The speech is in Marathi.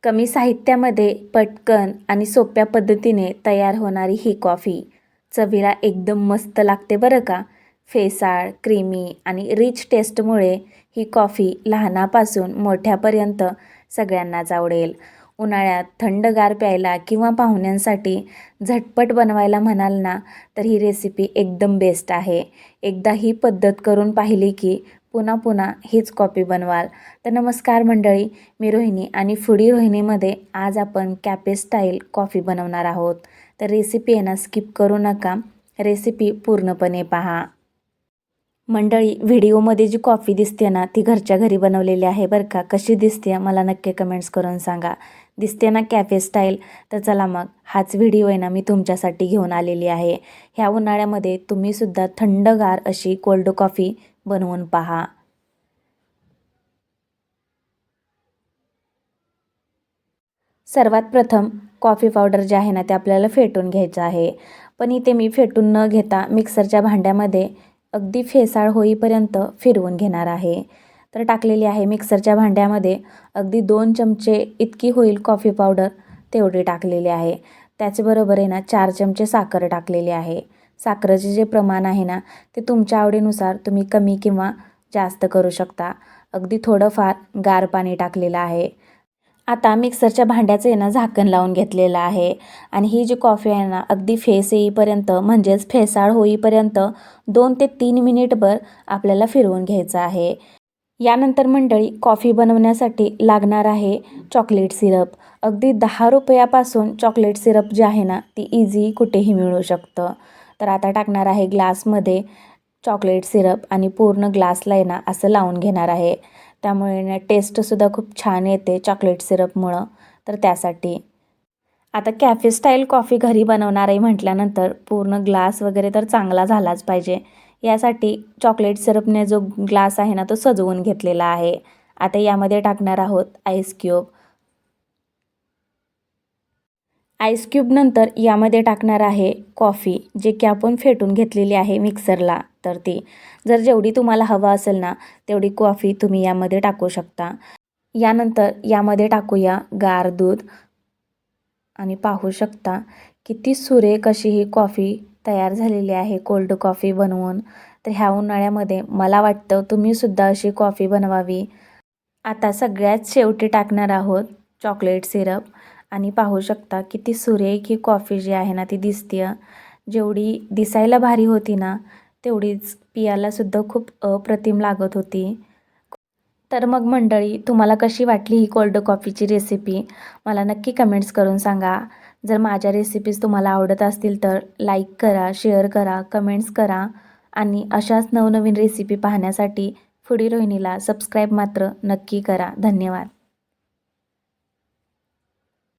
कमी साहित्यामध्ये पटकन आणि सोप्या पद्धतीने तयार होणारी ही कॉफी चवीला एकदम मस्त लागते बरं का. फेसाळ, क्रीमी आणि रिच टेस्टमुळे ही कॉफी लहानापासून मोठ्यापर्यंत सगळ्यांनाच आवडेल. उन्हाळ्यात थंडगार प्यायला किंवा पाहुण्यांसाठी झटपट बनवायला म्हणाल ना, तर ही रेसिपी एकदम बेस्ट आहे. एकदा ही पद्धत करून पाहिली की पुन्हा पुन्हा हीच कॉफी बनवाल. तर नमस्कार मंडळी, मी रोहिणी आणि फूडी रोहिणीमध्ये आज आपण कॅफे स्टाईल कॉफी बनवणार आहोत. तर रेसिपी आहे ना, स्किप करू नका, रेसिपी पूर्णपणे पहा. मंडळी, व्हिडिओमध्ये जी कॉफी दिसते ना, ती घरच्या घरी बनवलेली आहे बरं का. कशी दिसते मला नक्की कमेंट्स करून सांगा. दिसते ना कॅफे स्टाईल? तर चला मग हाच व्हिडिओ आहे ना मी तुमच्यासाठी घेऊन आलेली आहे. ह्या उन्हाळ्यामध्ये तुम्हीसुद्धा थंडगार अशी कोल्ड कॉफी बनवून पहा. सर्वात प्रथम कॉफी पावडर जे आहे ना, ते आपल्याला फेटून घ्यायचं आहे. पण इथे मी फेटून न घेता मिक्सरच्या भांड्यामध्ये अगदी फेसाळ होईपर्यंत फिरवून घेणार आहे. तर टाकलेली आहे मिक्सरच्या भांड्यामध्ये अगदी 2 चमचे इतकी होईल कॉफी पावडर, तेवढी टाकलेली आहे. त्याचबरोबर आहे ना 4 चमचे साखर टाकलेली आहे. साखरेचे जे प्रमाण आहे ना, ते तुमच्या आवडीनुसार तुम्ही कमी किंवा जास्त करू शकता. अगदी थोडंफार गार पाणी टाकलेलं आहे. आता मिक्सरच्या भांड्याचं आहे ना झाकण लावून घेतलेलं आहे आणि ही जी कॉफी आहे ना अगदी फेस येईपर्यंत म्हणजेच फेसाळ होईपर्यंत 2 ते 3 मिनिटभर आपल्याला फिरवून घ्यायचं आहे. यानंतर मंडळी, कॉफी बनवण्यासाठी लागणार आहे चॉकलेट सिरप. अगदी 10 रुपयापासून चॉकलेट सिरप जे आहे ना, ती इझी कुठेही मिळू शकतं. तर आता टाकणार आहे ग्लासमध्ये चॉकलेट सिरप आणि पूर्ण ग्लासला आहे ना असं लावून घेणार आहे. त्यामुळे ना टेस्टसुद्धा खूप छान येते चॉकलेट सिरपमुळं. तर त्यासाठी आता कॅफे स्टाईल कॉफी घरी बनवणार आहे म्हटल्यानंतर पूर्ण ग्लास वगैरे तर चांगला झालाच पाहिजे. यासाठी चॉकलेट सिरपने जो ग्लास आहे ना, तो सजवून घेतलेला आहे. आता यामध्ये टाकणार आहोत आईस क्यूब. आईस क्यूबनंतर यामध्ये टाकणार आहे कॉफी, जे की आपण फेटून घेतलेली आहे मिक्सरला. तर ती जर जेवढी तुम्हाला हवं असेल ना, तेवढी कॉफी तुम्ही यामध्ये टाकू शकता. यानंतर यामध्ये टाकूया गार दूध आणि पाहू शकता किती सुरेख अशी ही कॉफी तयार झालेली आहे कोल्ड कॉफी बनवून. तर ह्या उन्हाळ्यामध्ये मला वाटतं तुम्हीसुद्धा अशी कॉफी बनवावी. आता सगळ्यात शेवटी टाकणार आहोत चॉकलेट सिरप आणि पाहू शकता किती सुरेख ही कॉफी जी आहे ना ती दिसते. जेवढी दिसायला भारी होती ना, तेवढीच पियालासुद्धा खूप अप्रतिम लागत होती. तर मग मंडळी, तुम्हाला कशी वाटली ही कोल्ड कॉफीची रेसिपी मला नक्की कमेंट्स करून सांगा. जर माझ्या रेसिपीज तुम्हाला आवडत असतील तर लाईक करा, शेअर करा, कमेंट्स करा आणि अशाच नवनवीन रेसिपी पाहण्यासाठी फूडी रोहिणीला सबस्क्राईब मात्र नक्की करा. धन्यवाद.